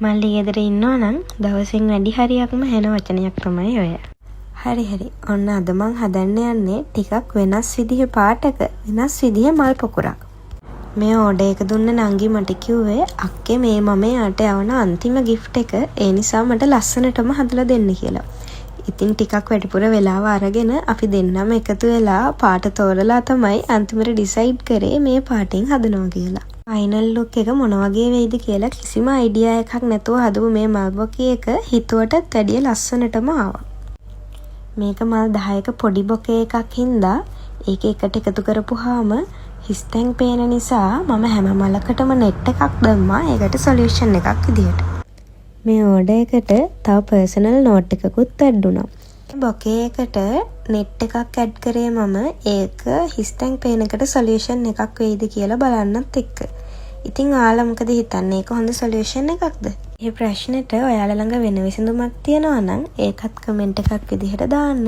මල්ලි ගෙදර ඉන්නවා නම් දවසින් වැඩි හරියක්ම හෙන වචනයක් තමයි ඔය. හරි. ඔන්න අද මං හදන්න යන්නේ ටිකක් වෙනස් විදිහේ පාටක වෙනස් විදිහේ මල් පොකුරක්. මේ ඕඩර් එක දුන්න නංගි මට කිව්වේ අක්කේ මේ මම යාට යවන අන්තිම ගිෆ්ට් එක ඒ නිසා මට ලස්සනටම හදලා දෙන්න කියලා. ඉතින් ටිකක් වැඩිපුර වෙලාව අරගෙන අපි දෙන්නම එකතු වෙලා පාට තෝරලා තමයි අන්තිමට ඩිසයිඩ් කරේ මේ පාටින් හදනවා කියලා. ෆයිනල් ලුක් එක මොන වගේ වෙයිද කියලා කිසිම අයිඩියා එකක් නැතුව හදපු මේ මල් බොකේ එක හිතුවටත් වැඩිය ලස්සනටම ආවා. මේක මල් 10ක පොඩි බොකේ එකක් හින්දා ඒක එකට එකතු කරපුවාම හිස්තැන් පේන නිසා මම හැම මලකටම නෙට් එකක් දැම්මා ඒකට සොලියුෂන් එකක් විදියට. මේ ඕඩර් එකට තව පර්සනල් නෝට් එකකුත් ඇඩ් වුණා. බොකේ එකට නෙට් එකක් ඇඩ් කරේ මම ඒක හිස්තැන් පේන එකට සොලියුෂන් එකක් වෙයිද කියලා බලන්නත් එක්ක. ඉතින් ඔයාලා මොකද හිතන්නේ? ඒක හොඳ සොලියුෂන් එකක්ද? මේ ප්‍රශ්නෙට ඔයාලා ළඟ වෙන විසඳුමක් තියෙනවා නම් ඒකත් කමෙන්ට් එකක් විදිහට දාන්න.